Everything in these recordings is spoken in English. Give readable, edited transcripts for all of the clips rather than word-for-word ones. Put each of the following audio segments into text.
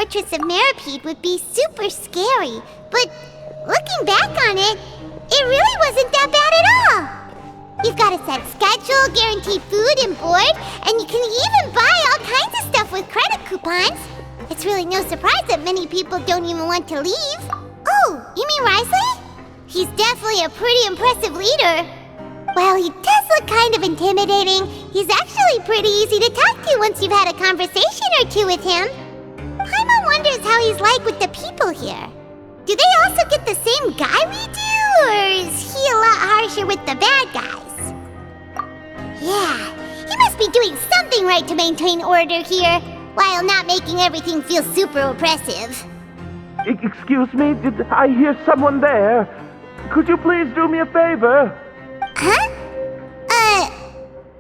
Fortress of Meripede would be super scary, but looking back on it, it really wasn't that bad at all. You've got a set schedule, guaranteed food and board, and you can even buy all kinds of stuff with credit coupons. It's really no surprise that many people don't even want to leave. Oh, you mean Wriothesley? He's definitely a pretty impressive leader. While he does look kind of intimidating, he's actually pretty easy to talk to once you've had a conversation or two with him. Paimon wonders how he's like with the people here. Do they also get the same guy we do, or is he a lot harsher with the bad guys? Yeah, he must be doing something right to maintain order here, while not making everything feel super oppressive. Excuse me, did I hear someone there? Could you please do me a favor? Huh?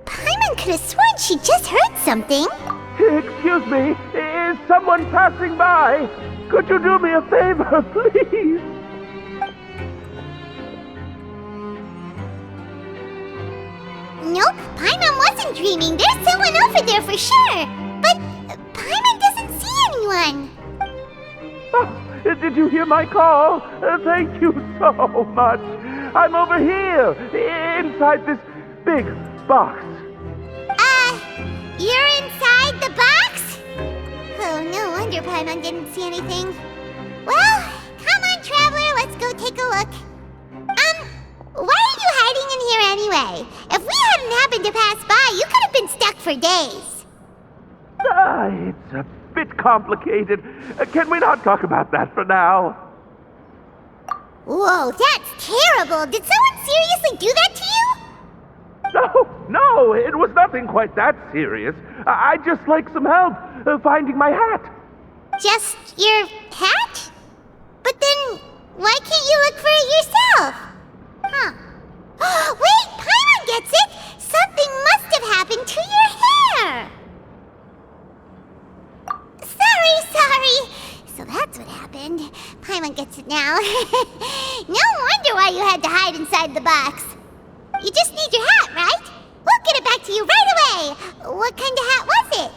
Paimon could have sworn she just heard something. Excuse me, is someone passing by? Could you do me a favor, please? Nope, Paimon wasn't dreaming. There's someone over there for sure. But Paimon doesn't see anyone. Oh, did you hear my call? Thank you so much. I'm over here, inside this big box. You're inside the box? Oh, no wonder Paimon didn't see anything. Well, come on, Traveler, let's go take a look. Why are you hiding in here anyway? If we hadn't happened to pass by, you could have been stuck for days. It's a bit complicated. Can we not talk about that for now? Whoa, that's terrible. Did someone seriously do that to you? No, it was nothing quite that serious. I'd just like some help finding my hat. Just your hat? But then, why can't you look for it yourself? Huh. Wait, Paimon gets it! Something must have happened to your hair! Sorry. So that's what happened. Paimon gets it now. No wonder why you had to hide inside the box. You just need your hat, right? We'll get it back to you right away. What kind of hat was it?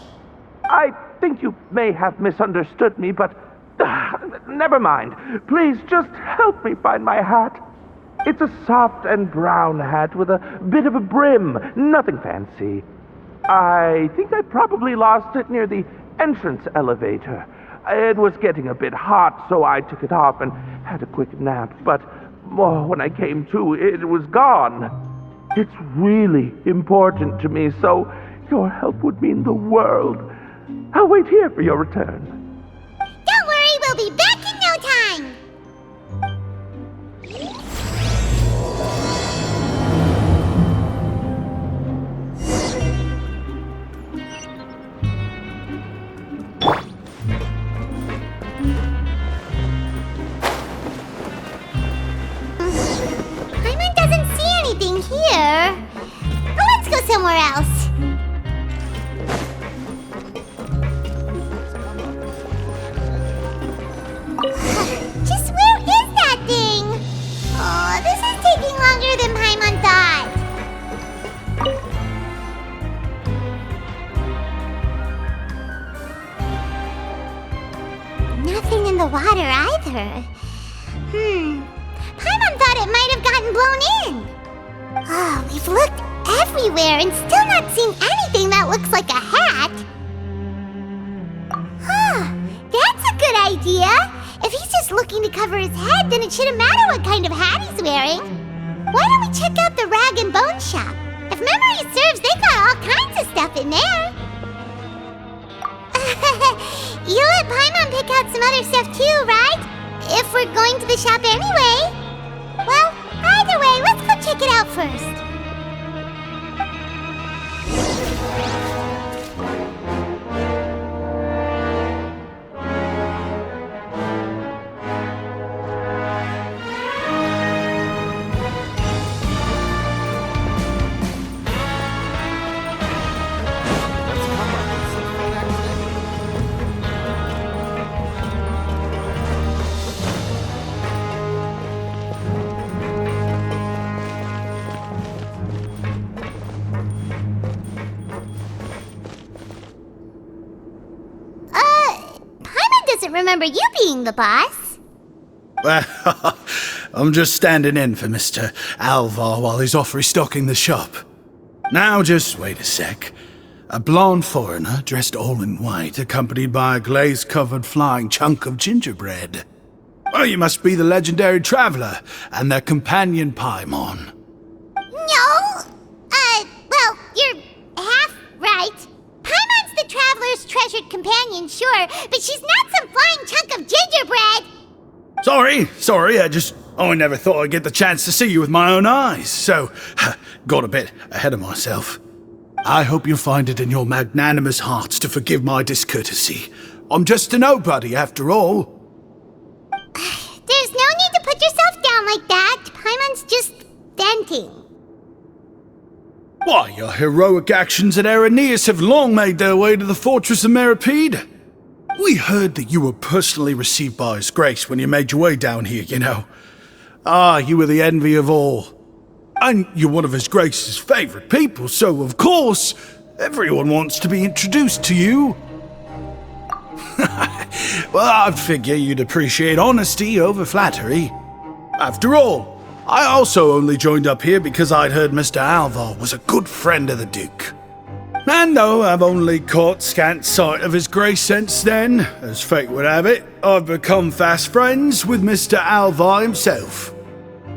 I think you may have misunderstood me, but never mind. Please just help me find my hat. It's a soft and brown hat with a bit of a brim. Nothing fancy. I think I probably lost it near the entrance elevator. It was getting a bit hot, so I took it off and had a quick nap. But when I came to, it was gone. It's really important to me, so your help would mean the world. I'll wait here for your return. Don't worry, we'll be back in no time. Paimon doesn't see anything here. Let's go somewhere else. Just where is that thing? Oh, this is taking longer than Paimon thought. Nothing in the water either. Paimon thought it might have gotten blown in. Oh, we've looked everywhere and still not seen anything that looks like a hat. That's a good idea. If he's just looking to cover his head, then it shouldn't matter what kind of hat he's wearing. Why don't we check out the rag and bone shop? If memory serves, they got all kinds of stuff in there. You let Paimon pick out some other stuff too, right? If we're going to the shop anyway. Well, either way, let's go check it out first. doesn't remember you being the boss. Well, I'm just standing in for Mr. Alvar while he's off restocking the shop. Now, just wait a sec. A blonde foreigner, dressed all in white, accompanied by a glaze-covered flying chunk of gingerbread. Well, you must be the legendary traveler and their companion Paimon. No! Well, you're half right. Paimon's the traveler's treasured companion, sure, but she's not some flying chunk of gingerbread! Sorry, I never thought I'd get the chance to see you with my own eyes, so got a bit ahead of myself. I hope you find it in your magnanimous hearts to forgive my discourtesy. I'm just a nobody, after all. There's no need to put yourself down like that. Paimon's just venting. Why, your heroic actions at Araneus have long made their way to the fortress of Meripede. We heard that you were personally received by His Grace when you made your way down here, you know. You were the envy of all. And you're one of His Grace's favorite people, so of course, everyone wants to be introduced to you. Well, I'd figure you'd appreciate honesty over flattery. After all, I also only joined up here because I'd heard Mr. Alvar was a good friend of the Duke. And though I've only caught scant sight of His Grace since then, as fate would have it, I've become fast friends with Mr. Alvar himself.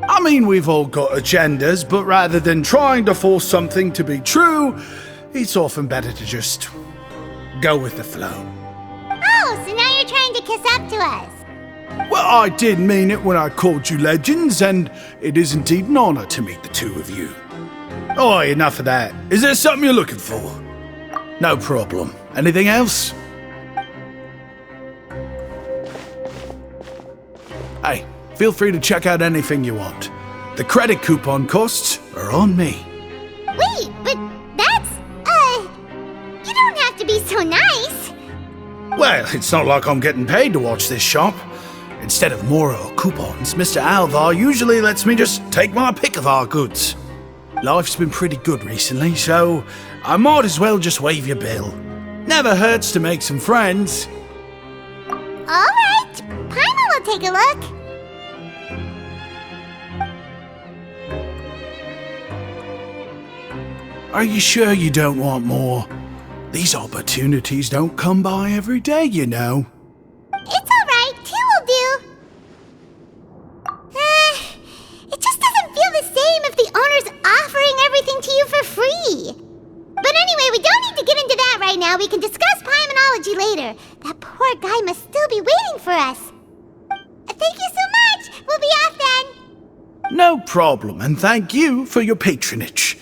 I mean, we've all got agendas, but rather than trying to force something to be true, it's often better to just go with the flow. Oh, so now you're trying to kiss up to us. Well, I did mean it when I called you legends, and it is indeed an honor to meet the two of you. Oh, enough of that. Is there something you're looking for? No problem. Anything else? Hey, feel free to check out anything you want. The credit coupon costs are on me. Wait, but that's, you don't have to be so nice. Well, it's not like I'm getting paid to watch this shop. Instead of more or coupons, Mr. Alvar usually lets me just take my pick of our goods. Life's been pretty good recently, so I might as well just waive your bill. Never hurts to make some friends. All right, Paimon will take a look. Are you sure you don't want more? These opportunities don't come by every day, you know. It's all right, two will do. It just doesn't feel the same if the owner's offering everything to you for free. But anyway, we don't need to get into that right now. We can discuss Paimonology later. That poor guy must still be waiting for us. Thank you so much. We'll be off then. No problem, and thank you for your patronage.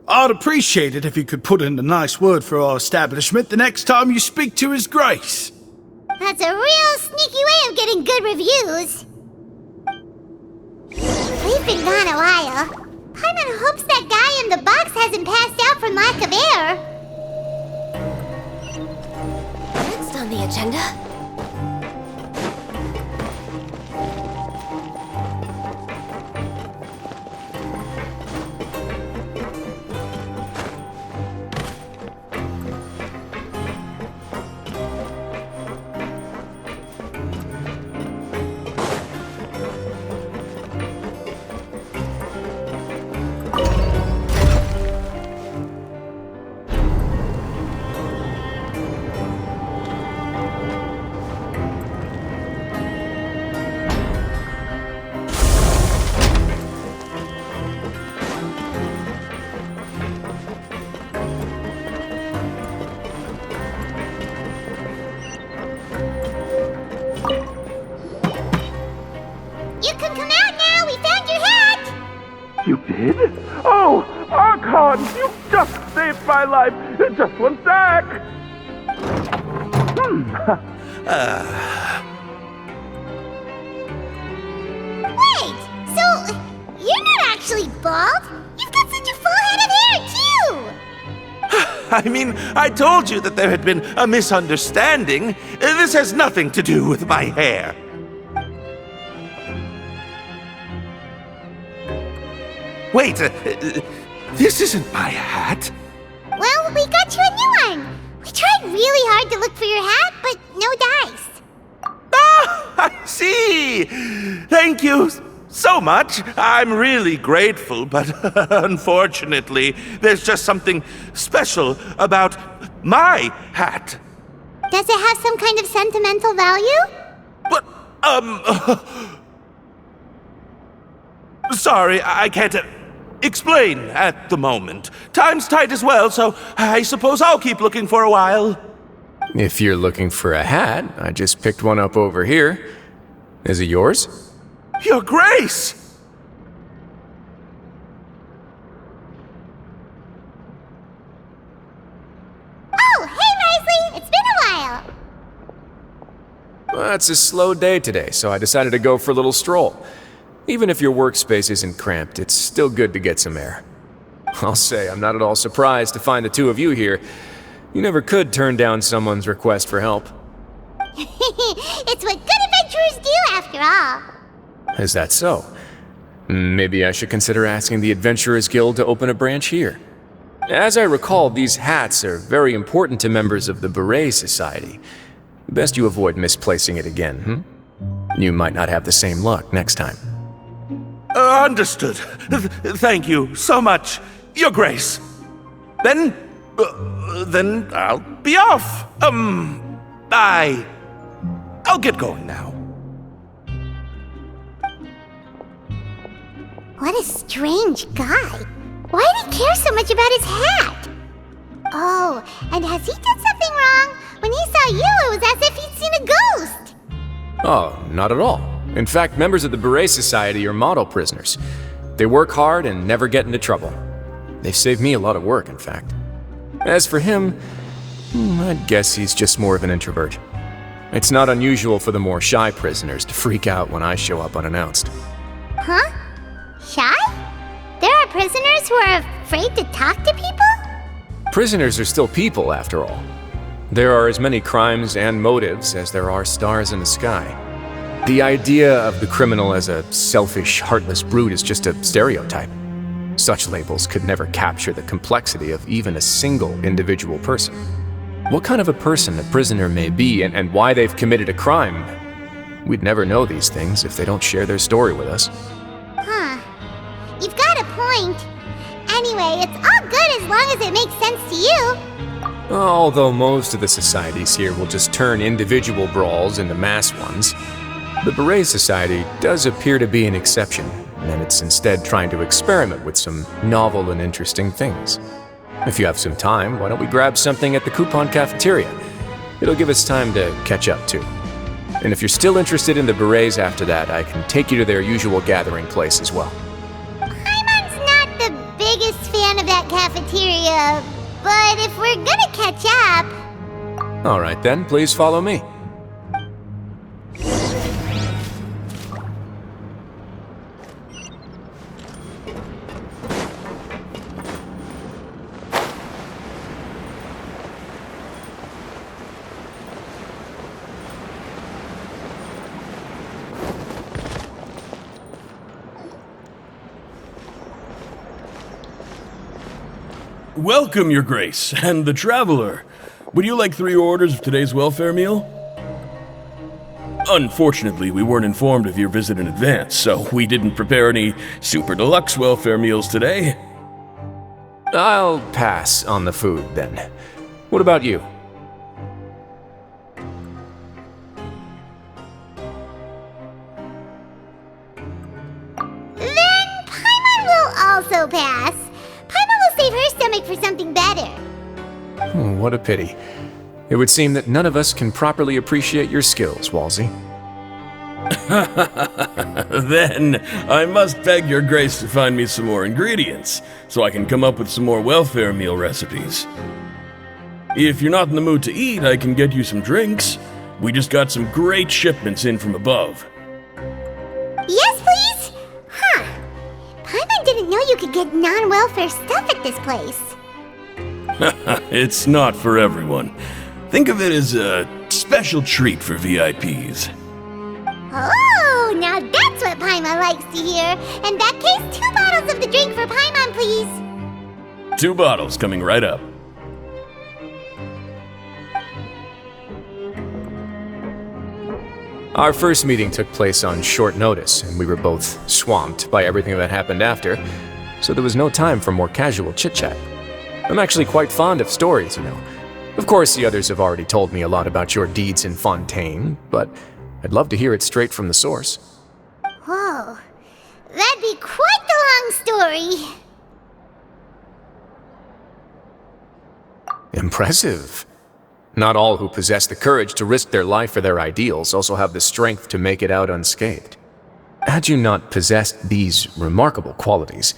I'd appreciate it if you could put in a nice word for our establishment the next time you speak to His Grace. That's a real sneaky way of getting good reviews. We've been gone a while. Paimon hopes that guy in the box hasn't passed out from lack of air. Next on the agenda. You did? Oh, Archon, you just saved my life. Just one sec. Wait, so you're not actually bald? You've got such a full head of hair, too. I mean, I told you that there had been a misunderstanding. This has nothing to do with my hair. Wait, this isn't my hat. Well, we got you a new one. We tried really hard to look for your hat, but no dice. Thank you so much. I'm really grateful, but unfortunately, there's just something special about my hat. Does it have some kind of sentimental value? But, sorry, I can't explain at the moment. Time's tight as well, so I suppose I'll keep looking for a while. If you're looking for a hat, I just picked one up over here. Is it yours? Your Grace! Oh, hey, Wriothesley! It's been a while! Well, it's a slow day today, so I decided to go for a little stroll. Even if your workspace isn't cramped, it's still good to get some air. I'll say I'm not at all surprised to find the two of you here. You never could turn down someone's request for help. It's what good adventurers do, after all. Is that so? Maybe I should consider asking the Adventurers Guild to open a branch here. As I recall, these hats are very important to members of the Beret Society. Best you avoid misplacing it again, You might not have the same luck next time. Understood. Thank you so much, Your Grace. Then I'll be off. I'll get going now. What a strange guy. Why did he care so much about his hat? Oh, and has he done something wrong? When he saw you, it was as if he'd seen a ghost. Oh, not at all. In fact, members of the Beret Society are model prisoners. They work hard and never get into trouble. They've saved me a lot of work, in fact. As for him, I'd guess he's just more of an introvert. It's not unusual for the more shy prisoners to freak out when I show up unannounced. Huh? Shy? There are prisoners who are afraid to talk to people? Prisoners are still people, after all. There are as many crimes and motives as there are stars in the sky. The idea of the criminal as a selfish, heartless brute is just a stereotype. Such labels could never capture the complexity of even a single individual person. What kind of a person a prisoner may be and why they've committed a crime, we'd never know these things if they don't share their story with us. Huh. You've got a point. Anyway, it's all good as long as it makes sense to you. Although most of the societies here will just turn individual brawls into mass ones, the Beret Society does appear to be an exception, and it's instead trying to experiment with some novel and interesting things. If you have some time, why don't we grab something at the Coupon Cafeteria? It'll give us time to catch up, too. And if you're still interested in the Berets after that, I can take you to their usual gathering place as well. Paimon's not the biggest fan of that cafeteria, but if we're gonna catch up... All right then, please follow me. Welcome, Your Grace, and the Traveler. Would you like 3 orders of today's welfare meal? Unfortunately, we weren't informed of your visit in advance, so we didn't prepare any super deluxe welfare meals today. I'll pass on the food, then. What about you? Then Paimon will also pass. Paimon will save her stomach for something better. What a pity. It would seem that none of us can properly appreciate your skills, Walsey. Then I must beg Your Grace to find me some more ingredients, so I can come up with some more welfare meal recipes. If you're not in the mood to eat, I can get you some drinks. We just got some great shipments in from above. Yes, please? Huh. Paimon didn't know you could get non-welfare stuff at this place. It's not for everyone. Think of it as a special treat for VIPs. Oh, now that's what Paimon likes to hear. In that case, 2 bottles of the drink for Paimon, please. 2 bottles coming right up. Our first meeting took place on short notice, and we were both swamped by everything that happened after, so there was no time for more casual chit-chat. I'm actually quite fond of stories, you know. Of course, the others have already told me a lot about your deeds in Fontaine, but I'd love to hear it straight from the source. Whoa, that'd be quite the long story. Impressive. Not all who possess the courage to risk their life for their ideals also have the strength to make it out unscathed. Had you not possessed these remarkable qualities,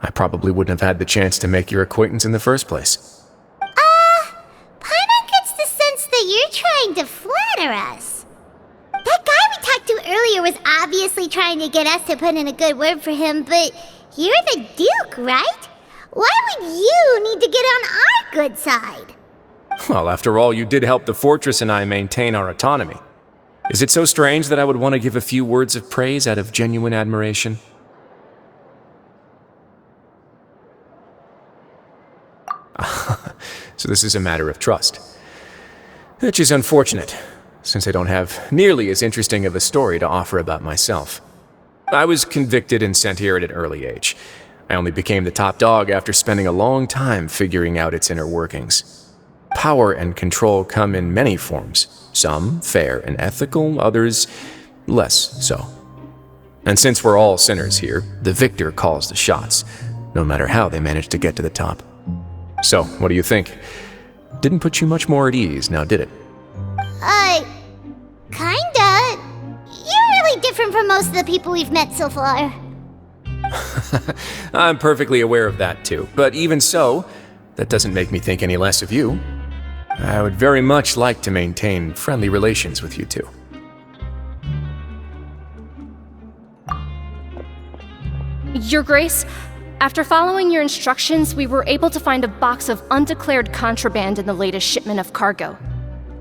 I probably wouldn't have had the chance to make your acquaintance in the first place. Paimon gets the sense that you're trying to flatter us. That guy we talked to earlier was obviously trying to get us to put in a good word for him, but you're the Duke, right? Why would you need to get on our good side? Well, after all, you did help the fortress and I maintain our autonomy. Is it so strange that I would want to give a few words of praise out of genuine admiration? So this is a matter of trust. Which is unfortunate, since I don't have nearly as interesting of a story to offer about myself. I was convicted and sent here at an early age. I only became the top dog after spending a long time figuring out its inner workings. Power and control come in many forms, some fair and ethical, others less so. And since we're all sinners here, the victor calls the shots, no matter how they manage to get to the top. So, what do you think? Didn't put you much more at ease, now did it? Kinda. You're really different from most of the people we've met so far. I'm perfectly aware of that too, but even so, that doesn't make me think any less of you. I would very much like to maintain friendly relations with you two. Your Grace, after following your instructions, we were able to find a box of undeclared contraband in the latest shipment of cargo.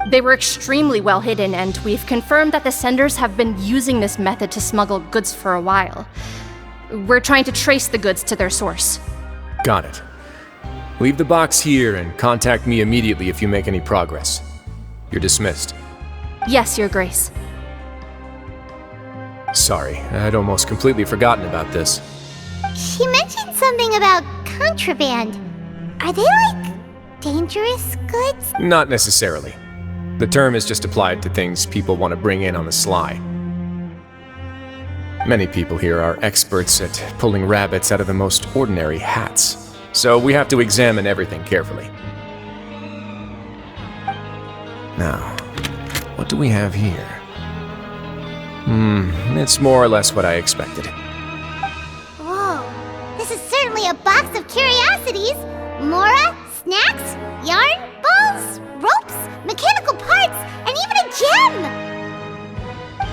They were extremely well hidden, and we've confirmed that the senders have been using this method to smuggle goods for a while. We're trying to trace the goods to their source. Got it. Leave the box here and contact me immediately if you make any progress. You're dismissed. Yes, Your Grace. Sorry, I'd almost completely forgotten about this. She mentioned something about contraband. Are they dangerous goods? Not necessarily. The term is just applied to things people want to bring in on the sly. Many people here are experts at pulling rabbits out of the most ordinary hats. So we have to examine everything carefully. Now, what do we have here? It's more or less what I expected. Whoa, this is certainly a box of curiosities. Mora, snacks, yarn, balls, ropes, mechanical parts, and even a gem!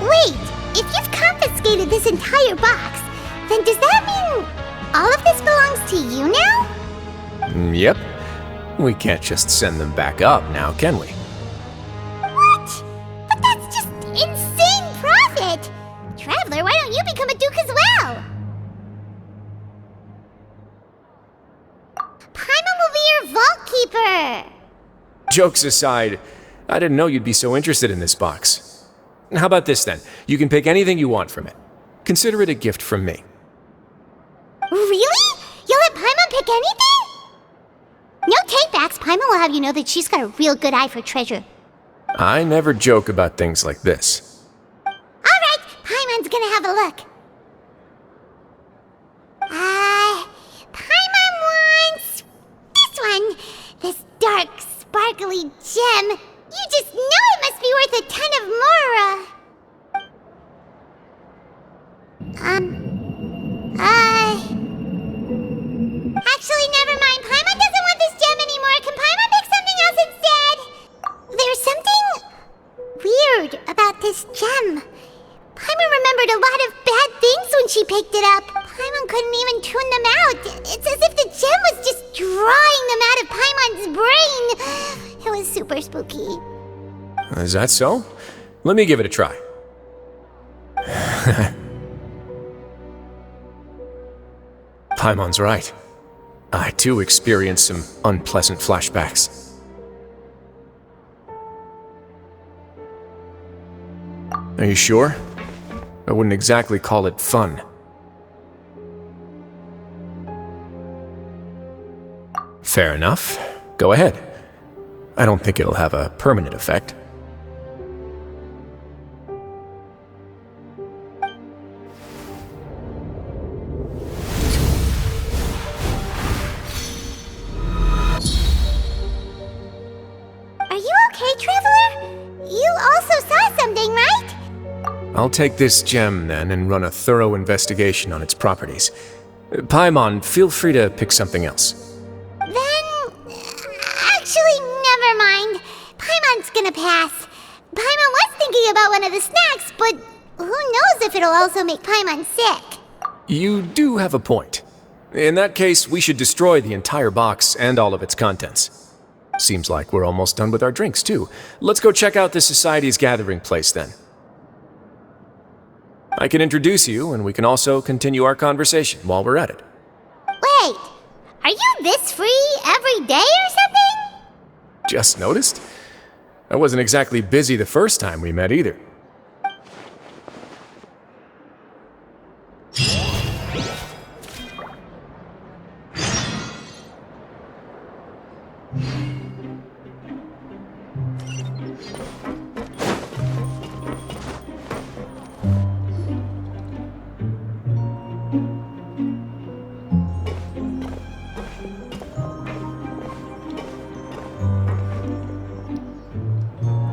Wait, if you've confiscated this entire box, then does that mean all of this belongs to you now? Yep. We can't just send them back up now, can we? What? But that's just insane profit! Traveler, why don't you become a duke as well? Paimon will be your vault keeper! Jokes aside, I didn't know you'd be so interested in this box. How about this then? You can pick anything you want from it. Consider it a gift from me. Really? You'll let Paimon pick anything? No takebacks. Paimon will have you know that she's got a real good eye for treasure. I never joke about things like this. Alright, Paimon's gonna have a look. Paimon wants this one. This dark, sparkly gem. You just know it must be worth a ton of Mora. Actually, never mind. Paimon doesn't want this gem anymore. Can Paimon pick something else instead? There's something weird about this gem. Paimon remembered a lot of bad things when she picked it up. Paimon couldn't even tune them out. It's as if the gem was just drawing them out of Paimon's brain. It was super spooky. Is that so? Let me give it a try. Paimon's right. I too experienced some unpleasant flashbacks. Are you sure? I wouldn't exactly call it fun. Fair enough. Go ahead. I don't think it'll have a permanent effect. Are you okay, Traveler? You also saw something, right? I'll take this gem then and run a thorough investigation on its properties. Paimon, feel free to pick something else. Actually, never mind. Paimon's gonna pass. Paimon was thinking about one of the snacks, but who knows if it'll also make Paimon sick. You do have a point. In that case, we should destroy the entire box and all of its contents. Seems like we're almost done with our drinks, too. Let's go check out the Society's gathering place, then. I can introduce you, and we can also continue our conversation while we're at it. Wait, are you this free every day or something? Just noticed? I wasn't exactly busy the first time we met either.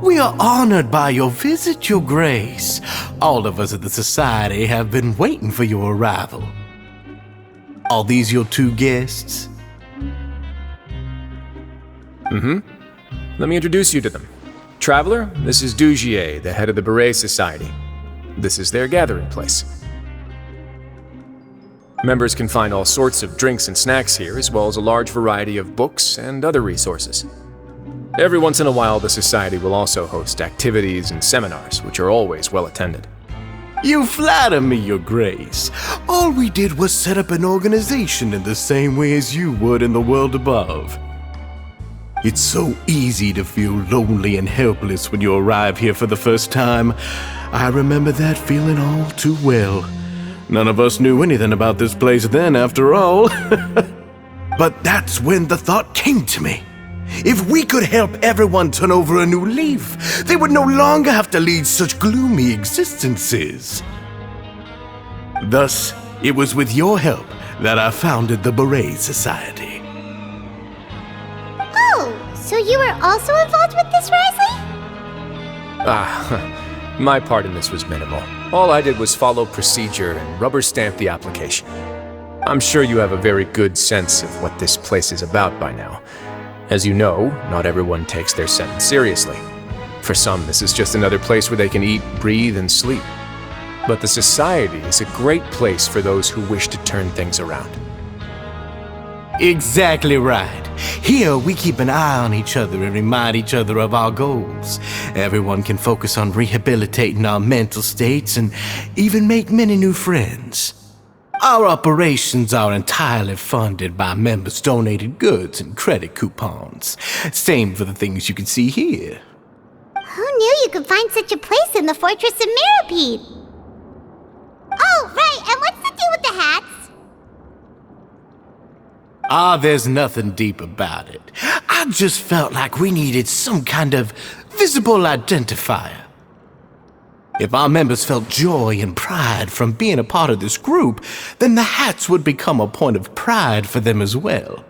We are honored by your visit, Your Grace. All of us at the Society have been waiting for your arrival. Are these your two guests? Let me introduce you to them. Traveler, this is Dugier, the head of the Beret Society. This is their gathering place. Members can find all sorts of drinks and snacks here, as well as a large variety of books and other resources. Every once in a while, the Society will also host activities and seminars, which are always well attended. You flatter me, Your Grace. All we did was set up an organization in the same way as you would in the world above. It's so easy to feel lonely and helpless when you arrive here for the first time. I remember that feeling all too well. None of us knew anything about this place then, after all. But that's when the thought came to me. If we could help everyone turn over a new leaf, they would no longer have to lead such gloomy existences. Thus, it was with your help that I founded the Beret Society. Oh, so you were also involved with this, Wriothesley? My part in this was minimal. All I did was follow procedure and rubber stamp the application. I'm sure you have a very good sense of what this place is about by now. As you know, not everyone takes their sentence seriously. For some, this is just another place where they can eat, breathe, and sleep. But the Society is a great place for those who wish to turn things around. Exactly right. Here, we keep an eye on each other and remind each other of our goals. Everyone can focus on rehabilitating our mental states and even make many new friends. Our operations are entirely funded by members' donated goods and credit coupons. Same for the things you can see here. Who knew you could find such a place in the Fortress of Mirapede? Oh, right, and what's the deal with the hats? There's nothing deep about it. I just felt like we needed some kind of visible identifier. If our members felt joy and pride from being a part of this group, then the hats would become a point of pride for them as well.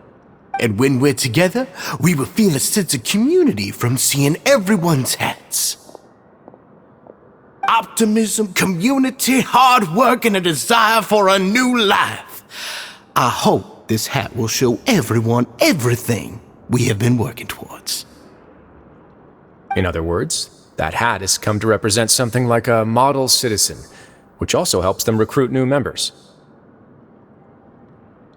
And when we're together, we will feel a sense of community from seeing everyone's hats. Optimism, community, hard work, and a desire for a new life. I hope this hat will show everyone everything we have been working towards. In other words, that hat has come to represent something like a model citizen, which also helps them recruit new members.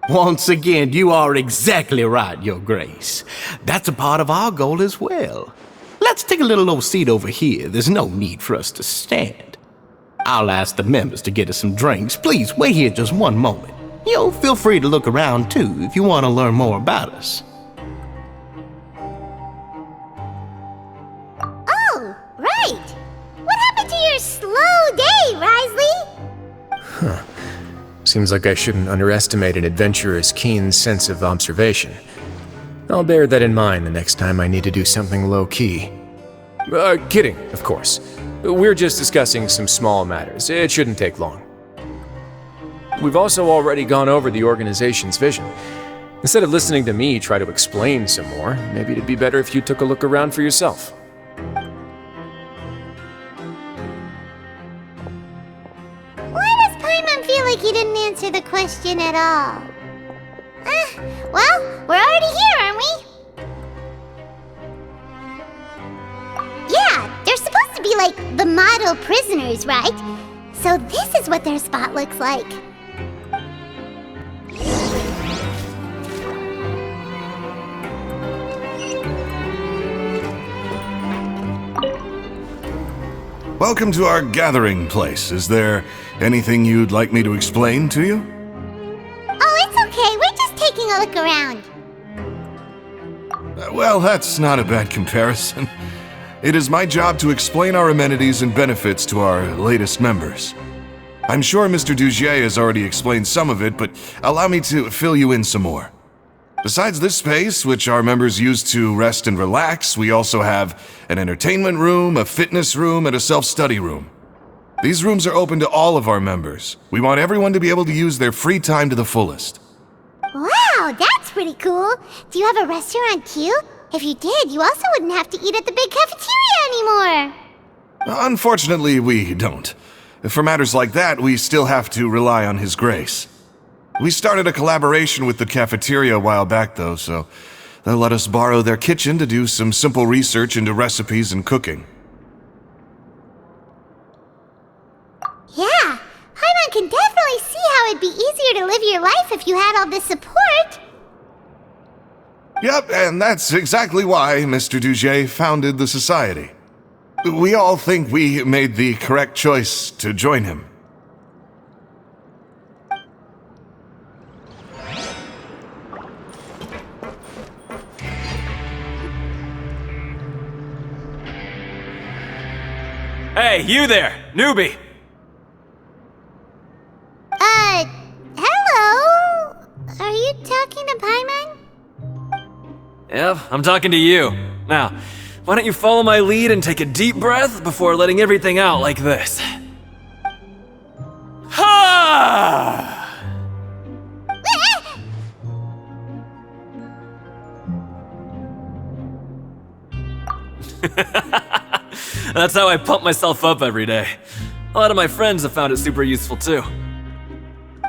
Once again, you are exactly right, Your Grace. That's a part of our goal as well. Let's take a little old seat over here. There's no need for us to stand. I'll ask the members to get us some drinks. Please wait here just one moment. Feel free to look around too if you want to learn more about us. Oh, right. What happened to your rather slow day, Wriothesley. Seems like I shouldn't underestimate an adventurer's keen sense of observation. I'll bear that in mind the next time I need to do something low-key. Kidding, of course. We're just discussing some small matters. It shouldn't take long. We've also already gone over the organization's vision. Instead of listening to me try to explain some more, maybe it'd be better if you took a look around for yourself. Why does Paimon feel like he didn't answer the question at all? Well, we're already here, aren't we? Yeah, they're supposed to be like the model prisoners, right? So this is what their spot looks like. Welcome to our gathering place. Is there anything you'd like me to explain to you? Oh, it's okay. We're just taking a look around. Well, that's not a bad comparison. It is my job to explain our amenities and benefits to our latest members. I'm sure Mr. Dugier has already explained some of it, but allow me to fill you in some more. Besides this space, which our members use to rest and relax, we also have an entertainment room, a fitness room, and a self-study room. These rooms are open to all of our members. We want everyone to be able to use their free time to the fullest. Wow, that's pretty cool. Do you have a restaurant too? If you did, you also wouldn't have to eat at the big cafeteria anymore. Unfortunately, we don't. For matters like that, we still have to rely on His grace. We started a collaboration with the cafeteria a while back, though, so they'll let us borrow their kitchen to do some simple research into recipes and cooking. Yeah, Paimon can definitely see how it'd be easier to live your life if you had all this support. Yep, and that's exactly why Mr. Dugier founded the society. We all think we made the correct choice to join him. Hey, you there, newbie! Hello? Are you talking to Paimon? Yep, I'm talking to you. Now, why don't you follow my lead and take a deep breath before letting everything out like this? Ha! That's how I pump myself up every day. A lot of my friends have found it super useful too.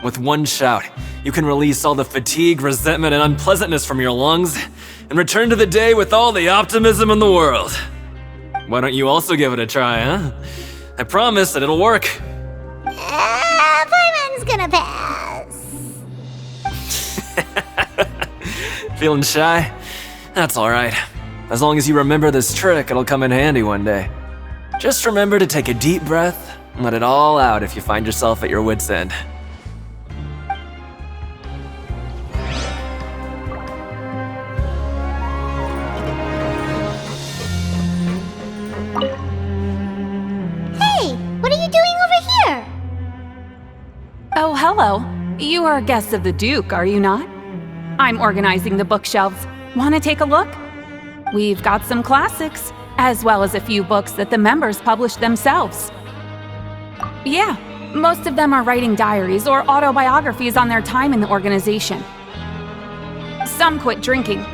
With one shout, you can release all the fatigue, resentment, and unpleasantness from your lungs and return to the day with all the optimism in the world. Why don't you also give it a try, huh? I promise that it'll work. Paimon's gonna pass. Feeling shy? That's alright. As long as you remember this trick, it'll come in handy one day. Just remember to take a deep breath and let it all out if you find yourself at your wit's end. Hey, what are you doing over here? Oh, hello. You are guests of the Duke, are you not? I'm organizing the bookshelves. Want to take a look? We've got some classics, as well as a few books that the members publish themselves. Yeah, most of them are writing diaries or autobiographies on their time in the organization. Some quit drinking.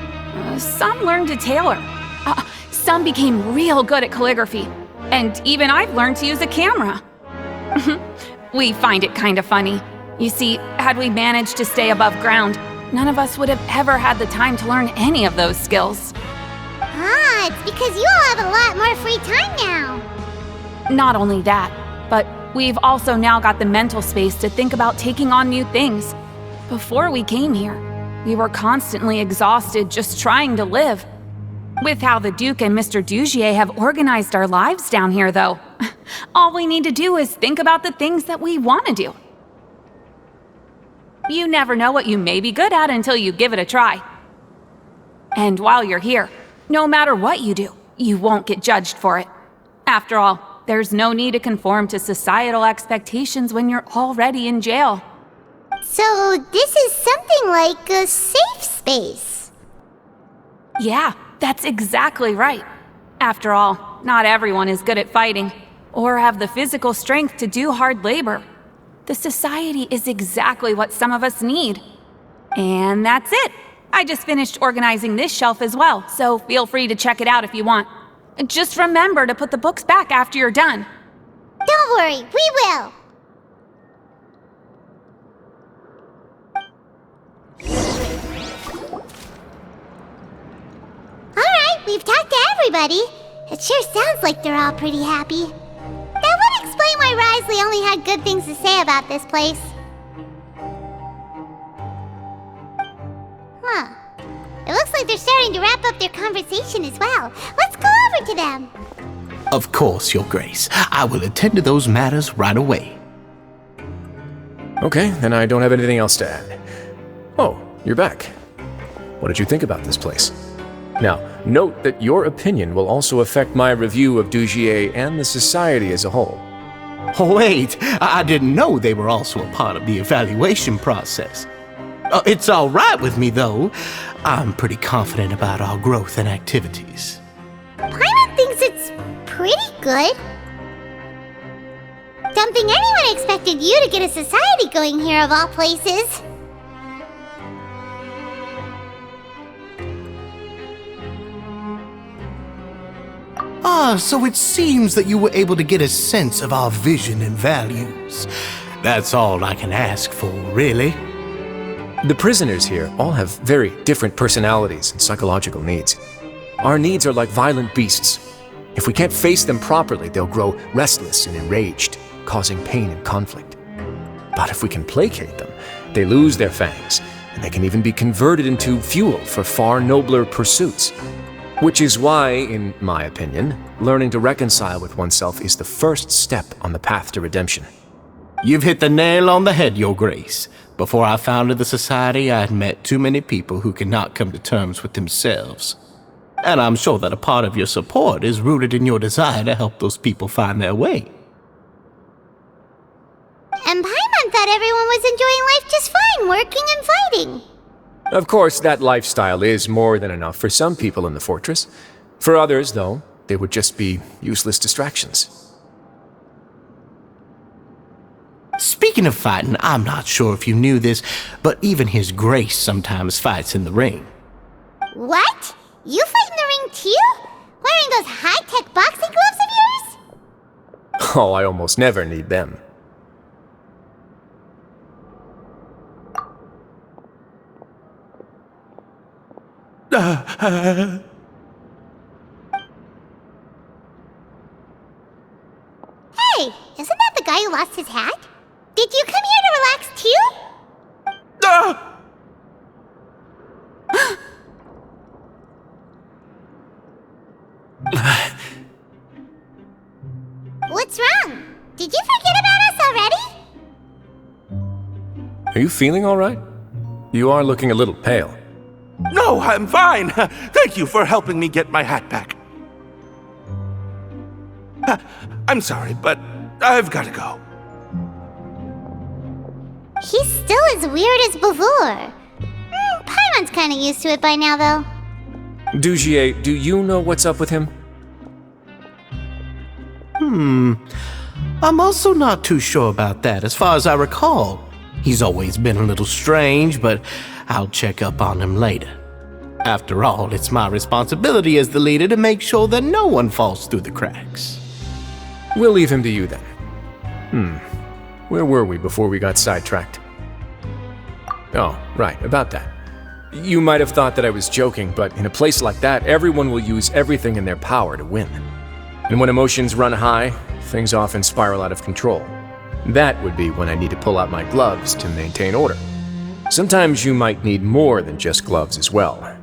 Some learned to tailor. Some became real good at calligraphy. And even I've learned to use a camera. We find it kind of funny. You see, had we managed to stay above ground, none of us would have ever had the time to learn any of those skills. Ah, it's because you all have a lot more free time now. Not only that, but we've also now got the mental space to think about taking on new things. Before we came here, we were constantly exhausted just trying to live. With how the Duke and Mr. Dugier have organized our lives down here, though, all we need to do is think about the things that we want to do. You never know what you may be good at until you give it a try. And while you're here, no matter what you do, you won't get judged for it. After all, There's no need to conform to societal expectations when you're already in jail. So this is something like a safe space. Yeah, that's exactly right. After all, not everyone is good at fighting, or have the physical strength to do hard labor. The society is exactly what some of us need. And that's it. I just finished organizing this shelf as well, so feel free to check it out if you want. Just remember to put the books back after you're done. Don't worry, we will. Alright, we've talked to everybody. It sure sounds like they're all pretty happy. That would explain why Wriothesley only had good things to say about this place. Huh. It looks like they're starting to wrap up their conversation as well. Let's go over to them. Of course, Your Grace. I will attend to those matters right away. Okay, then I don't have anything else to add. Oh, you're back. What did you think about this place? Now, note that your opinion will also affect my review of Dugier and the society as a whole. Oh, wait, I didn't know they were also a part of the evaluation process. It's all right with me, though. I'm pretty confident about our growth and activities. Paimon thinks it's pretty good. Don't think anyone expected you to get a society going here of all places. So it seems that you were able to get a sense of our vision and values. That's all I can ask for, really. The prisoners here all have very different personalities and psychological needs. Our needs are like violent beasts. If we can't face them properly, they'll grow restless and enraged, causing pain and conflict. But if we can placate them, they lose their fangs, and they can even be converted into fuel for far nobler pursuits. Which is why, in my opinion, learning to reconcile with oneself is the first step on the path to redemption. You've hit the nail on the head, Your Grace. Before I founded the society, I had met too many people who could not come to terms with themselves. And I'm sure that a part of your support is rooted in your desire to help those people find their way. And Paimon thought everyone was enjoying life just fine, working and fighting. Of course, that lifestyle is more than enough for some people in the fortress. For others, though, they would just be useless distractions. Speaking of fighting, I'm not sure if you knew this, but even His Grace sometimes fights in the ring. What? You fight in the ring too? Wearing those high-tech boxing gloves of yours? Oh, I almost never need them. Hey, isn't that the guy who lost his hat? Did you come here to relax too? What's wrong? Did you forget about us already? Are you feeling all right? You are looking a little pale. No, I'm fine. Thank you for helping me get my hat back. I'm sorry, but I've got to go. He's still as weird as before. Paimon's kind of used to it by now, though. Dugier, do you know what's up with him? I'm also not too sure about that. As far as I recall, he's always been a little strange, but I'll check up on him later. After all, it's my responsibility as the leader to make sure that no one falls through the cracks. We'll leave him to you then. Where were we before we got sidetracked? Oh, right, about that. You might have thought that I was joking, but in a place like that, everyone will use everything in their power to win. And when emotions run high, things often spiral out of control. That would be when I need to pull out my gloves to maintain order. Sometimes you might need more than just gloves as well.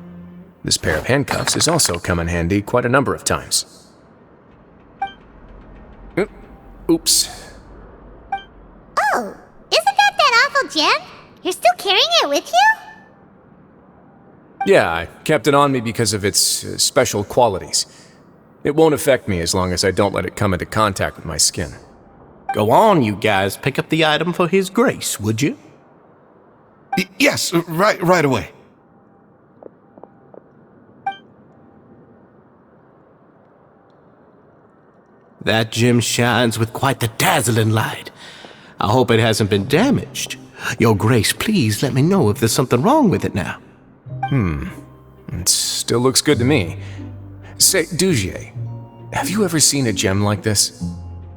This pair of handcuffs has also come in handy quite a number of times. Oops. Oh, isn't that awful gem? You're still carrying it with you? Yeah, I kept it on me because of its special qualities. It won't affect me as long as I don't let it come into contact with my skin. Go on, you guys. Pick up the item for His Grace, would you? Yes, right away. That gem shines with quite the dazzling light. I hope it hasn't been damaged. Your Grace, please let me know if there's something wrong with it now. It still looks good to me. Say, Dugier, have you ever seen a gem like this?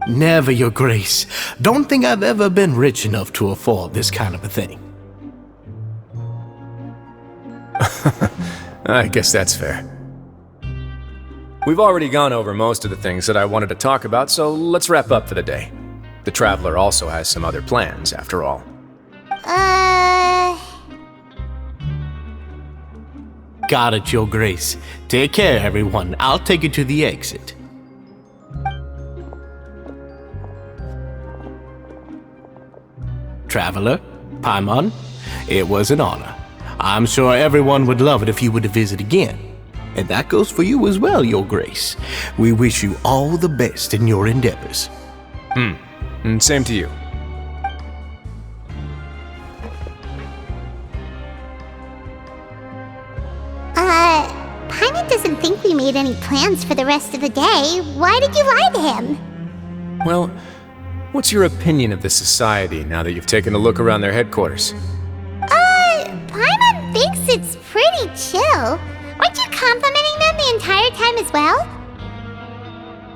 Never, Your Grace. Don't think I've ever been rich enough to afford this kind of a thing. I guess that's fair. We've already gone over most of the things that I wanted to talk about, so let's wrap up for the day. The Traveler also has some other plans, after all. Got it, Your Grace. Take care, everyone. I'll take you to the exit. Traveler, Paimon, it was an honor. I'm sure everyone would love it if you were to visit again. And that goes for you as well, Your Grace. We wish you all the best in your endeavors. And same to you. Paimon doesn't think we made any plans for the rest of the day. Why did you lie to him? Well, what's your opinion of the society now that you've taken a look around their headquarters? Paimon thinks it's pretty chill. Weren't you complimenting them the entire time as well?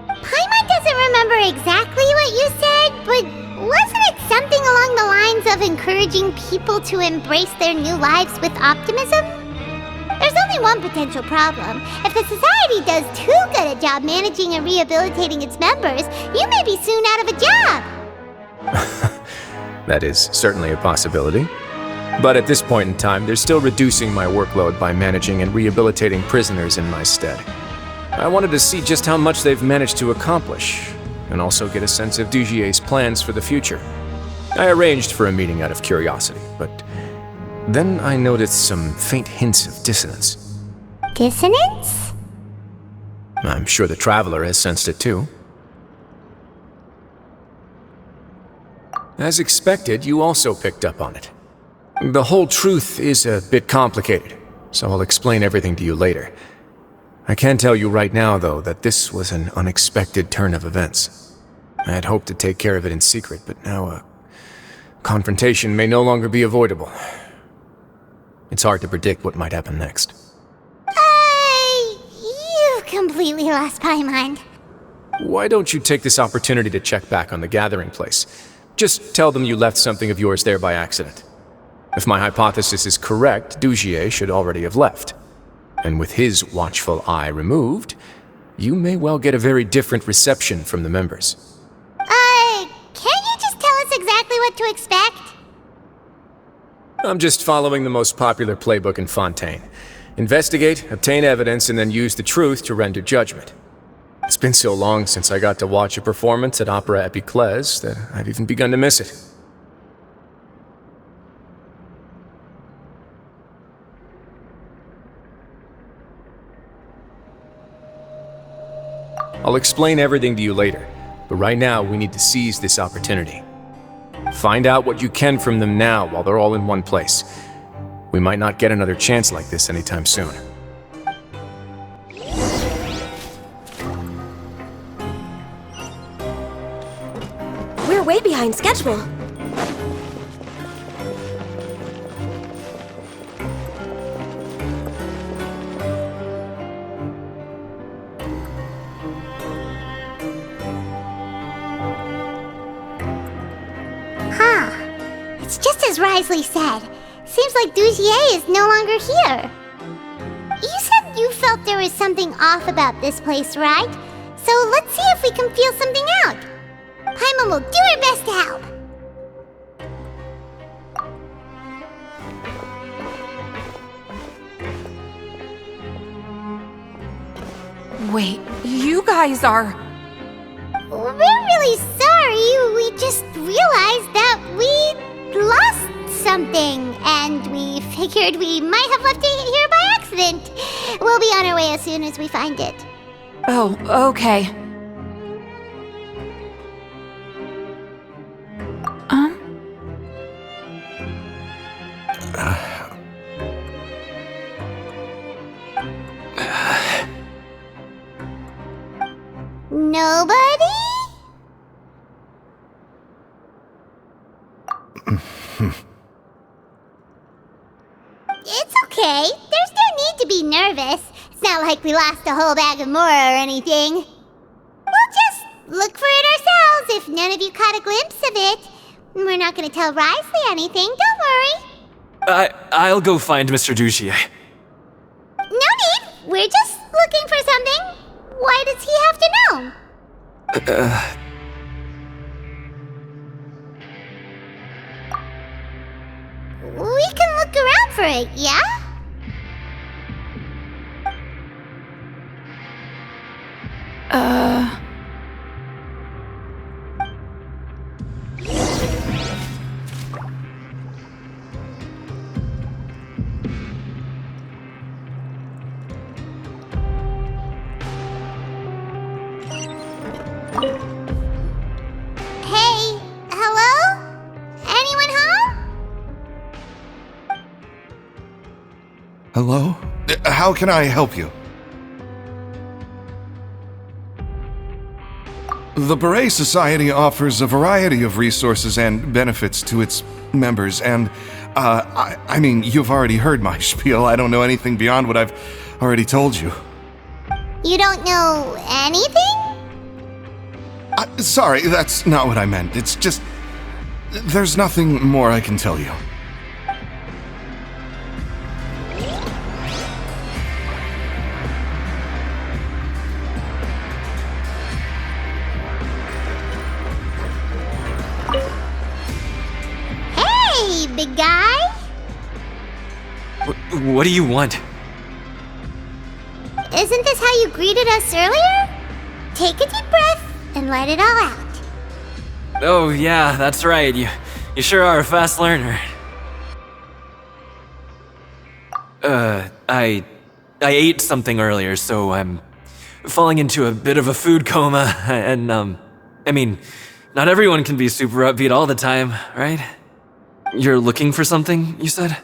Paimon doesn't remember exactly what you said, but wasn't it something along the lines of encouraging people to embrace their new lives with optimism? There's only one potential problem. If the society does too good a job managing and rehabilitating its members, you may be soon out of a job. That is certainly a possibility. But at this point in time, they're still reducing my workload by managing and rehabilitating prisoners in my stead. I wanted to see just how much they've managed to accomplish, and also get a sense of Dugier's plans for the future. I arranged for a meeting out of curiosity, but then I noticed some faint hints of dissonance. Dissonance? I'm sure the Traveler has sensed it too. As expected, you also picked up on it. The whole truth is a bit complicated, so I'll explain everything to you later. I can tell you right now, though, that this was an unexpected turn of events. I had hoped to take care of it in secret, but now a confrontation may no longer be avoidable. It's hard to predict what might happen next. You've completely lost my mind. Why don't you take this opportunity to check back on the gathering place? Just tell them you left something of yours there by accident. If my hypothesis is correct, Dugier should already have left. And with his watchful eye removed, you may well get a very different reception from the members. Can't you just tell us exactly what to expect? I'm just following the most popular playbook in Fontaine. Investigate, obtain evidence, and then use the truth to render judgment. It's been so long since I got to watch a performance at Opera Epiclese that I've even begun to miss it. I'll explain everything to you later, but right now we need to seize this opportunity. Find out what you can from them now while they're all in one place. We might not get another chance like this anytime soon. We're way behind schedule. It's just as Wriothesley said. Seems like Dugier is no longer here. You said you felt there was something off about this place, right? So let's see if we can feel something out. Paimon will do her best to help. Wait, you guys are... We're really sorry. We just realized that we lost something, and we figured we might have left it here by accident. We'll be on our way as soon as we find it. Oh, okay. Nobody? It's okay. There's no need to be nervous. It's not like we lost a whole bag of Mora or anything. We'll just look for it ourselves if none of you caught a glimpse of it. We're not going to tell Wriothesley anything, don't worry. I'll go find Mr. Dugier. No need. We're just looking for something. Why does he have to know? We can look around for it, yeah? Hey, hello? Anyone home? Hello? How can I help you? The Beret Society offers a variety of resources and benefits to its members, and, I mean, you've already heard my spiel. I don't know anything beyond what I've already told you. You don't know anything? Sorry, that's not what I meant. It's just... there's nothing more I can tell you. Hey, big guy. What do you want? Isn't this how you greeted us earlier? Take a deep breath and let it all out. Oh, yeah, that's right. You sure are a fast learner. I ate something earlier, so I'm falling into a bit of a food coma, and, I mean, not everyone can be super upbeat all the time, right? You're looking for something, you said?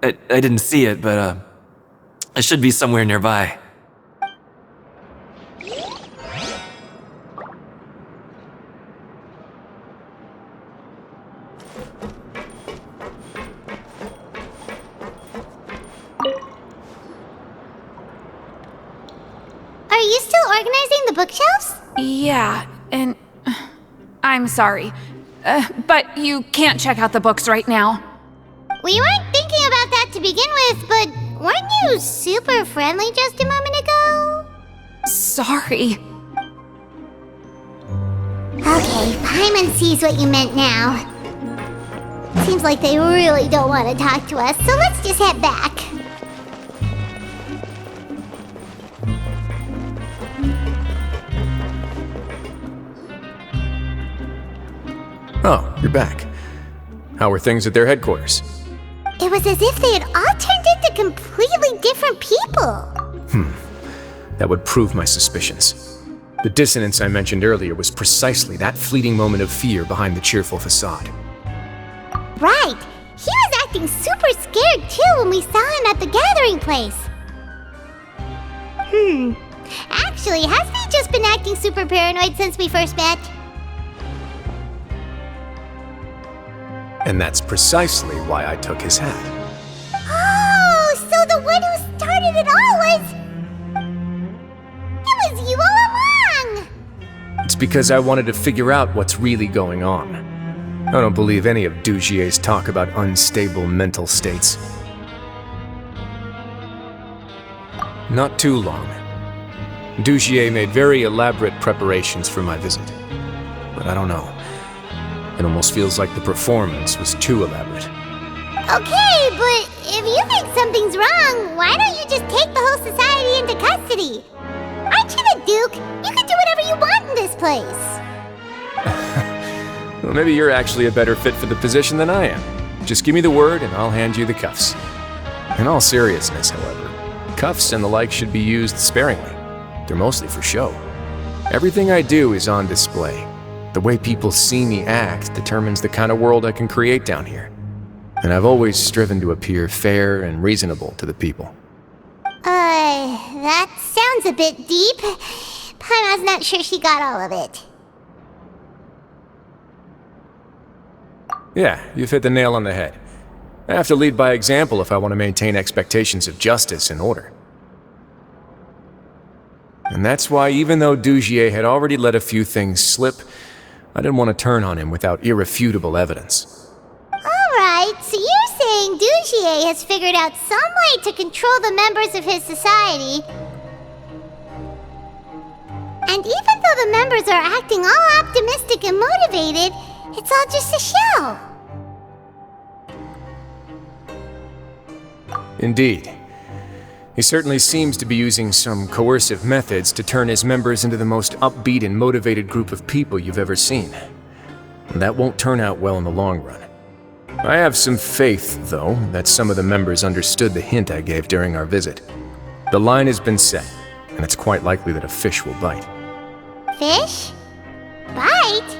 I didn't see it, but, it should be somewhere nearby. Are you still organizing the bookshelves? Yeah, and I'm sorry, but you can't check out the books right now. We weren't thinking about that to begin with, but weren't you super friendly just a moment ago? Sorry. Okay, Paimon sees what you meant now. Seems like they really don't want to talk to us, so let's just head back. Oh, you're back. How are things at their headquarters? It was as if they had all turned into completely different people. That would prove my suspicions. The dissonance I mentioned earlier was precisely that fleeting moment of fear behind the cheerful facade. Right. He was acting super scared too when we saw him at the gathering place. Actually, hasn't he just been acting super paranoid since we first met? And that's precisely why I took his hat. Oh, so the one who started it all was... It was you all along! It's because I wanted to figure out what's really going on. I don't believe any of Dugier's talk about unstable mental states. Not too long. Dugier made very elaborate preparations for my visit. But I don't know. It almost feels like the performance was too elaborate. Okay, but if you think something's wrong, why don't you just take the whole society into custody? Aren't you the Duke? You can do whatever you want in this place. Well, maybe you're actually a better fit for the position than I am. Just give me the word and I'll hand you the cuffs. In all seriousness, however, cuffs and the like should be used sparingly. They're mostly for show. Everything I do is on display. The way people see me act determines the kind of world I can create down here. And I've always striven to appear fair and reasonable to the people. That sounds a bit deep. Paimon's not sure she got all of it. Yeah, you've hit the nail on the head. I have to lead by example if I want to maintain expectations of justice and order. And that's why, even though Dugier had already let a few things slip, I didn't want to turn on him without irrefutable evidence. Alright, so you're saying Dugier has figured out some way to control the members of his society. And even though the members are acting all optimistic and motivated, it's all just a show. Indeed. He certainly seems to be using some coercive methods to turn his members into the most upbeat and motivated group of people you've ever seen. And that won't turn out well in the long run. I have some faith, though, that some of the members understood the hint I gave during our visit. The line has been set, and it's quite likely that a fish will bite. Fish? Bite?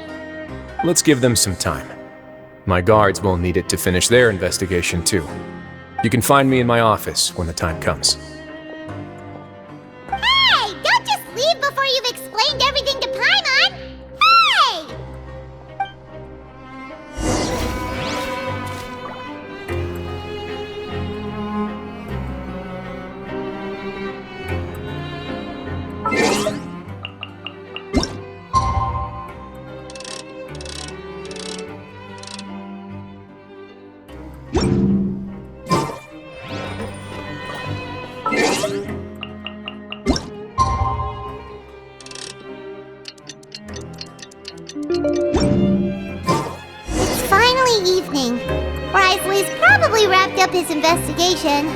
Let's give them some time. My guards will need it to finish their investigation, too. You can find me in my office when the time comes. Hey! Don't just leave before you've explained everything to Paimon! Hey! It's finally evening. Wriothesley's probably wrapped up his investigation.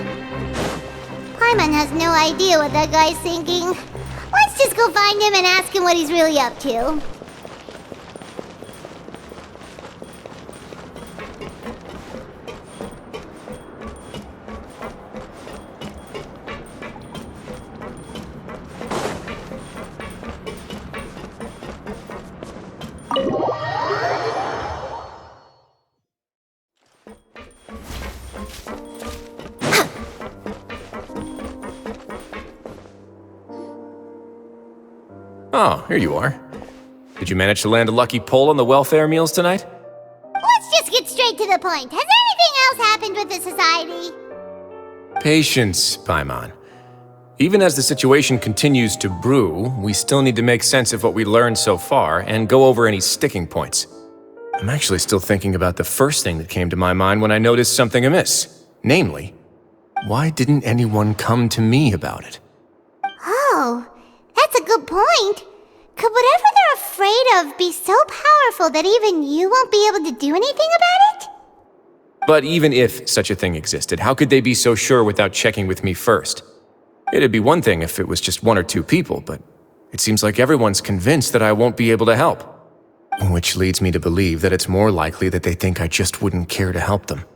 Paimon has no idea what that guy's thinking. Let's just go find him and ask him what he's really up to. Oh, here you are. Did you manage to land a lucky pull on the welfare meals tonight? Let's just get straight to the point. Has anything else happened with the society? Patience, Paimon. Even as the situation continues to brew, we still need to make sense of what we learned so far and go over any sticking points. I'm actually still thinking about the first thing that came to my mind when I noticed something amiss. Namely, why didn't anyone come to me about it? Oh, that's a good point. Could whatever they're afraid of be so powerful that even you won't be able to do anything about it? But even if such a thing existed, how could they be so sure without checking with me first? It'd be one thing if it was just one or two people, but it seems like everyone's convinced that I won't be able to help. Which leads me to believe that it's more likely that they think I just wouldn't care to help them.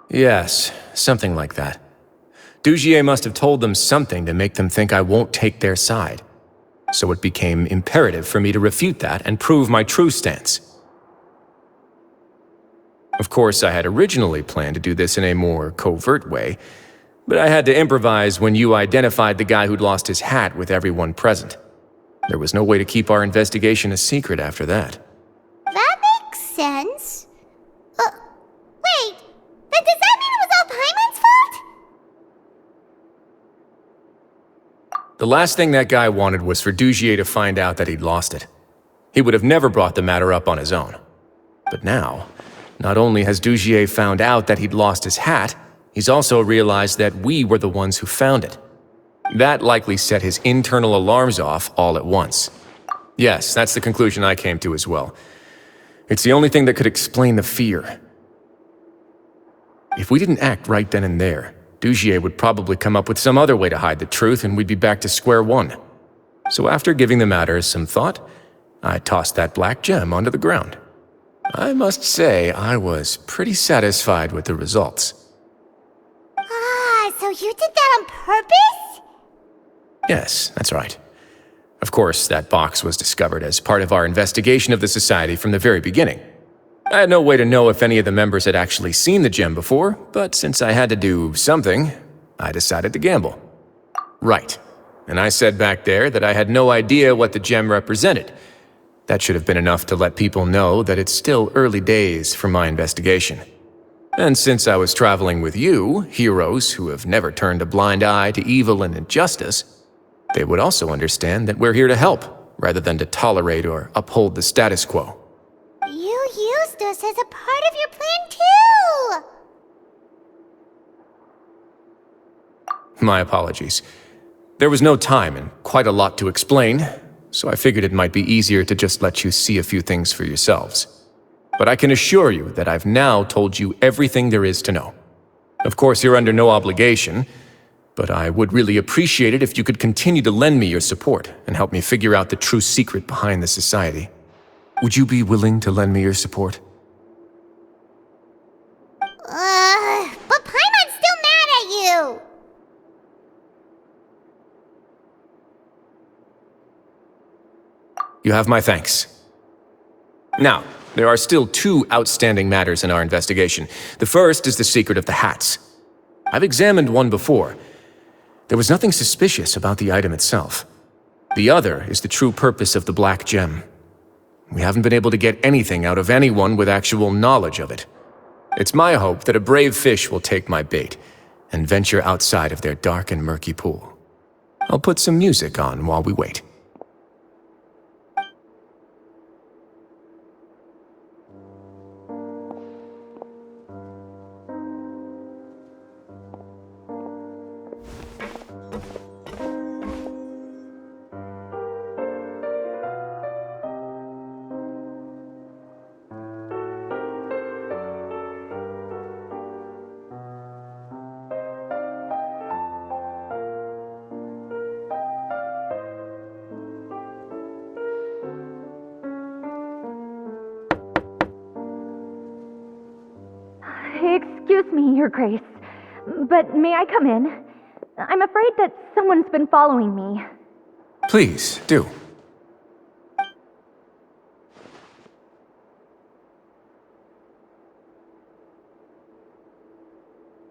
Yes, something like that. Dugier must have told them something to make them think I won't take their side. So it became imperative for me to refute that and prove my true stance. Of course, I had originally planned to do this in a more covert way, but I had to improvise when you identified the guy who'd lost his hat with everyone present. There was no way to keep our investigation a secret after that. That makes sense. Wait, then does that mean it was all Paimon's fault? The last thing that guy wanted was for Dugier to find out that he'd lost it. He would have never brought the matter up on his own. But now, not only has Dugier found out that he'd lost his hat, he's also realized that we were the ones who found it. That likely set his internal alarms off all at once. Yes, that's the conclusion I came to as well. It's the only thing that could explain the fear. If we didn't act right then and there, Dugier would probably come up with some other way to hide the truth and we'd be back to square one. So after giving the matter some thought, I tossed that black gem onto the ground. I must say I was pretty satisfied with the results. Ah, so you did that on purpose? Yes, that's right. Of course, that box was discovered as part of our investigation of the Society from the very beginning. I had no way to know if any of the members had actually seen the gem before, but since I had to do something, I decided to gamble. Right. And I said back there that I had no idea what the gem represented. That should have been enough to let people know that it's still early days for my investigation. And since I was traveling with you, heroes who have never turned a blind eye to evil and injustice, they would also understand that we're here to help, rather than to tolerate or uphold the status quo. You used us as a part of your plan too! My apologies. There was no time and quite a lot to explain, so I figured it might be easier to just let you see a few things for yourselves. But I can assure you that I've now told you everything there is to know. Of course, you're under no obligation, but I would really appreciate it if you could continue to lend me your support and help me figure out the true secret behind the Society. Would you be willing to lend me your support? But Paimon's still mad at you! You have my thanks. Now, there are still two outstanding matters in our investigation. The first is the secret of the hats. I've examined one before. There was nothing suspicious about the item itself. The other is the true purpose of the black gem. We haven't been able to get anything out of anyone with actual knowledge of it. It's my hope that a brave fish will take my bait and venture outside of their dark and murky pool. I'll put some music on while we wait. Excuse me, Your Grace, but may I come in? I'm afraid that someone's been following me. Please, do.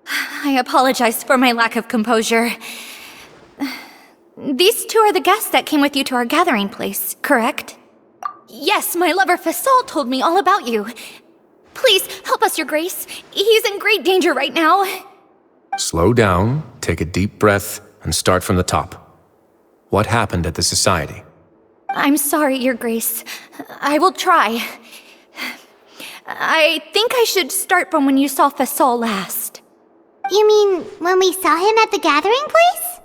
I apologize for my lack of composure. These two are the guests that came with you to our gathering place, correct? Yes, my lover Fasol told me all about you. Please, help us, Your Grace. He's in great danger right now. Slow down, take a deep breath, and start from the top. What happened at the Society? I'm sorry, Your Grace. I will try. I think I should start from when you saw Fasol last. You mean when we saw him at the gathering place?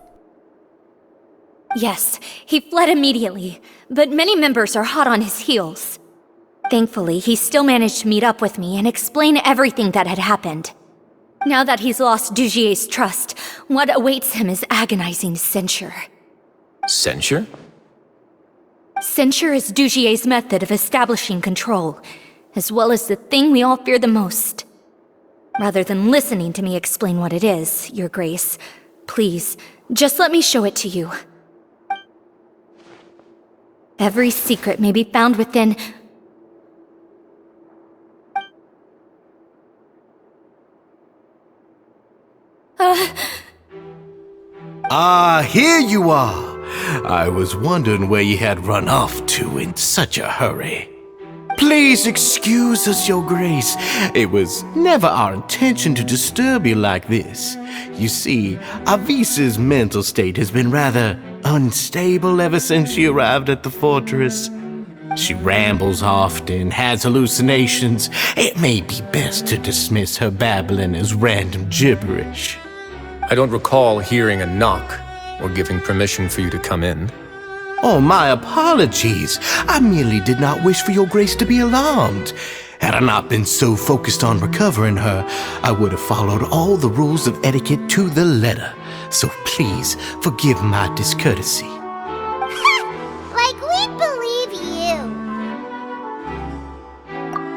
Yes, he fled immediately, but many members are hot on his heels. Thankfully, he still managed to meet up with me and explain everything that had happened. Now that he's lost Dugier's trust, what awaits him is agonizing censure. Censure? Censure is Dugier's method of establishing control, as well as the thing we all fear the most. Rather than listening to me explain what it is, Your Grace, please, just let me show it to you. Every secret may be found within... Here you are! I was wondering where you had run off to in such a hurry. Please excuse us, Your Grace. It was never our intention to disturb you like this. You see, Avisa's mental state has been rather unstable ever since she arrived at the fortress. She rambles often, has hallucinations. It may be best to dismiss her babbling as random gibberish. I don't recall hearing a knock or giving permission for you to come in. Oh, my apologies. I merely did not wish for Your Grace to be alarmed. Had I not been so focused on recovering her, I would have followed all the rules of etiquette to the letter. So please forgive my discourtesy. Like we'd believe you.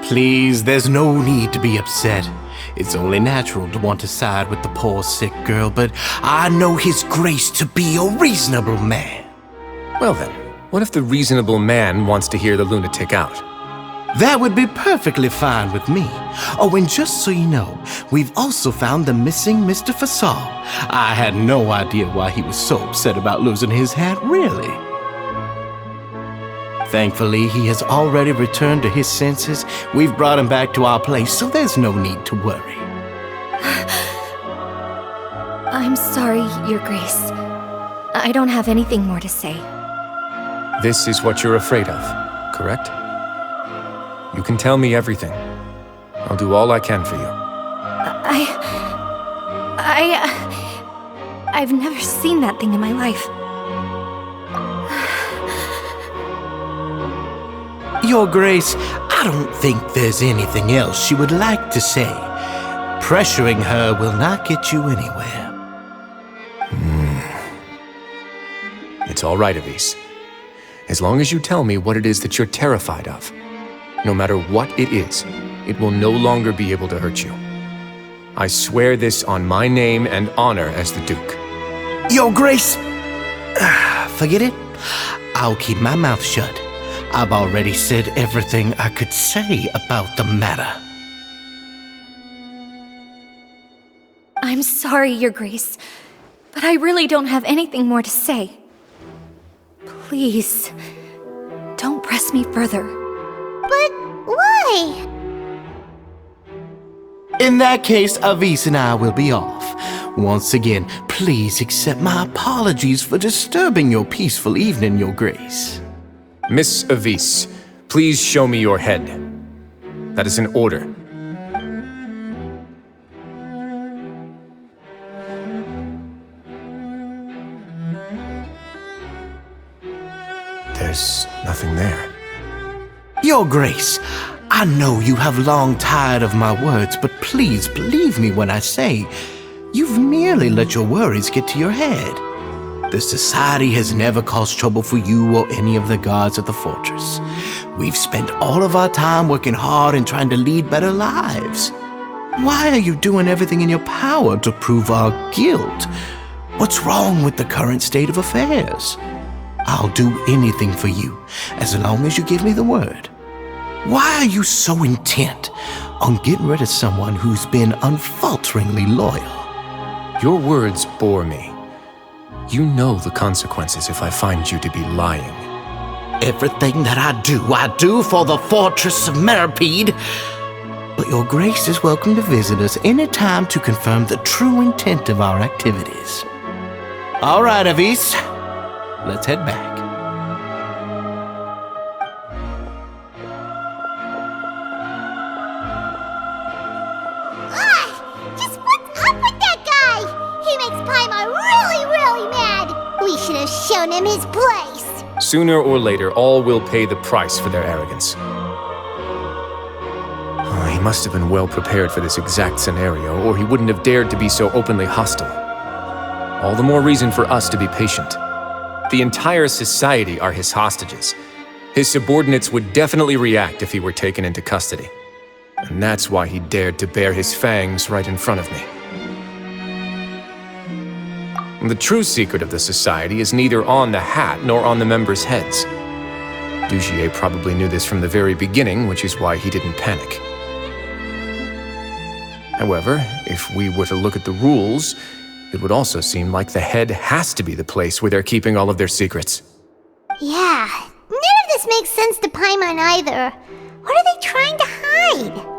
Please, there's no need to be upset. It's only natural to want to side with the poor sick girl, but I know His Grace to be a reasonable man. Well then, What if the reasonable man wants to hear the lunatic out? That would be perfectly fine with me. Oh, and just so you know, we've also found the missing Mr. Fasal. I had no idea why he was so upset about losing his hat, really. Thankfully, he has already returned to his senses. We've brought him back to our place, so there's no need to worry. I'm sorry, Your Grace. I don't have anything more to say. This is what you're afraid of, correct? You can tell me everything. I'll do all I can for you. I've never seen that thing in my life. Your Grace, I don't think there's anything else you would like to say. Pressuring her will not get you anywhere. It's all right, Avis. As long as you tell me what it is that you're terrified of. No matter what it is, it will no longer be able to hurt you. I swear this on my name and honor as the Duke. Your Grace! Forget it. I'll keep my mouth shut. I've already said everything I could say about the matter. I'm sorry, Your Grace, but I really don't have anything more to say. Please, don't press me further. But why? In that case, Avis and I will be off. Once again, please accept my apologies for disturbing your peaceful evening, Your Grace. Miss Avis, please show me your head. That is an order. There's nothing there. Your Grace, I know you have long tired of my words, but please believe me when I say you've merely let your worries get to your head. The Society has never caused trouble for you or any of the guards at the fortress. We've spent all of our time working hard and trying to lead better lives. Why are you doing everything in your power to prove our guilt? What's wrong with the current state of affairs? I'll do anything for you, as long as you give me the word. Why are you so intent on getting rid of someone who's been unfalteringly loyal? Your words bore me. You know the consequences if I find you to be lying. Everything that I do for the Fortress of Meripede. But Your Grace is welcome to visit us any time to confirm the true intent of our activities. All right, Avis. Let's head back. Just what's up with that guy? He makes Paimon really, really mad. We should have shown him his place. Sooner or later, all will pay the price for their arrogance. He must have been well prepared for this exact scenario, or he wouldn't have dared to be so openly hostile. All the more reason for us to be patient. The entire society are his hostages. His subordinates would definitely react if he were taken into custody. And that's why he dared to bare his fangs right in front of me. The true secret of the society is neither on the hat nor on the members' heads. Dugier probably knew this from the very beginning, which is why he didn't panic. However, if we were to look at the rules, it would also seem like the head has to be the place where they're keeping all of their secrets. Yeah, none of this makes sense to Paimon either. What are they trying to hide?